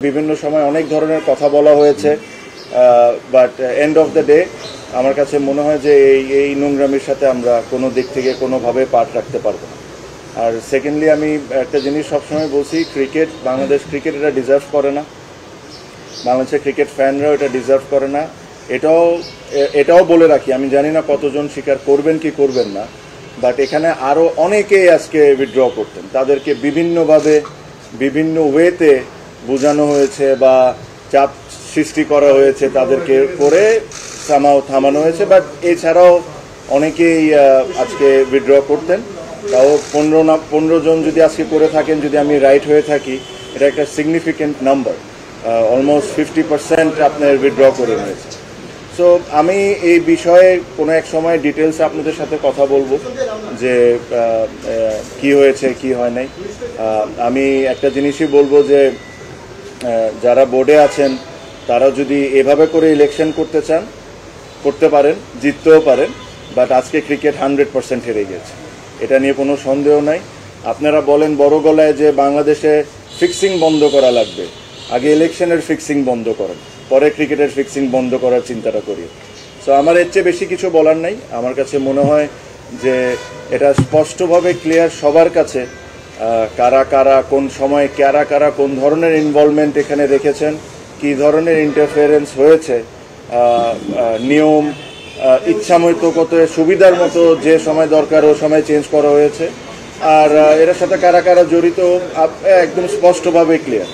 বিভিন্ন সময় অনেক ধরনের কথা বলা হয়েছে, but end of the day আমার কাছে মনে হয় যে এই নোংরামির সাথে আমরা কোনো দিক থেকে কোনোভাবে পাঠ রাখতে পারবো না। আর সেকেন্ডলি আমি একটা জিনিস সবসময় বলছি, বাংলাদেশ ক্রিকেট এটা ডিজার্ভ করে না, বাংলাদেশের ক্রিকেট ফ্যানরাও এটা ডিজার্ভ করে না। এটাও বলে রাখি, আমি জানি না কতজন স্বীকার করবেন কি করবেন না, বাট এখানে আরও অনেকেই আজকে উইথড্র করতেন, তাদেরকে বিভিন্নভাবে বিভিন্ন ওয়েতে বোঝানো হয়েছে বা চাপ সৃষ্টি করা হয়েছে, তাদেরকে করে থামানো হয়েছে। বাট এছাড়াও অনেকেই আজকে উইথড্র করতেন, তাও 15 জন যদি আজকে করে থাকেন, যদি আমি রাইট হয়ে থাকি, এটা একটা সিগনিফিক্যান্ট নাম্বার, অলমোস্ট 50% আপনার উইথড্র করে নিয়েছে। সো আমি এই বিষয়ে কোনো এক সময় ডিটেলসে আপনাদের সাথে কথা বলবো যে কি হয়েছে কি হয় নাই। আমি একটা জিনিসই বলবো যে যারা বোর্ডে আছেন তারা যদি এভাবে করে ইলেকশন করতে চান করতে পারেন, জিততেও পারেন, বাট আজকে ক্রিকেট 100% হেরে গেছে, এটা নিয়ে কোনো সন্দেহ নাই। আপনারা বলেন বড় গলায় যে বাংলাদেশে ফিক্সিং বন্ধ করা লাগবে, আগে ইলেকশনের ফিক্সিং বন্ধ করেন, পরে ক্রিকেটের ফিক্সিং বন্ধ করার চিন্তাটা করি। সো আমার এর চেয়ে বেশি কিছু বলার নাই। আমার কাছে মনে হয় যে এটা স্পষ্টভাবে ক্লিয়ার সবার কাছে, কারা কারা কোন সময় কারা কোন ধরনের ইনভলভমেন্ট এখানে রেখেছেন, কী ধরনের ইন্টারফেরেন্স হয়েছে, নিয়ম ইচ্ছামতো কত সুবিধার মতো যে সময় দরকার ও সময় চেঞ্জ করা হয়েছে, আর এর সাথে কারা কারা জড়িত একদম স্পষ্টভাবে ক্লিয়ার।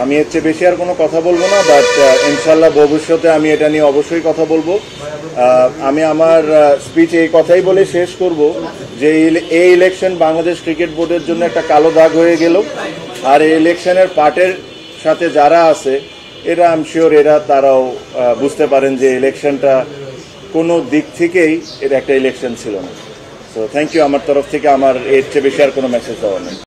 আমি এর চেয়ে বেশি আর কোনো কথা বলবো না, বাট ইনশাল্লাহ ভবিষ্যতে আমি এটা নিয়ে অবশ্যই কথা বলবো। আমি আমার স্পিচ এই কথাই বলে শেষ করব যে এই ইলেকশন বাংলাদেশ ক্রিকেট বোর্ডের জন্য একটা কালো দাগ হয়ে গেল, আর এই ইলেকশনের পার্টের সাথে যারা আছে এরা আই এম শিওর তারাও বুঝতে পারেন যে ইলেকশনটা কোনো দিক থেকেই এর একটা ইলেকশন ছিল না। So thank you. আমার তরফ থেকে আমার এর চেয়ে বেশি আর কোনো মেসেজ দেওয়া নেই।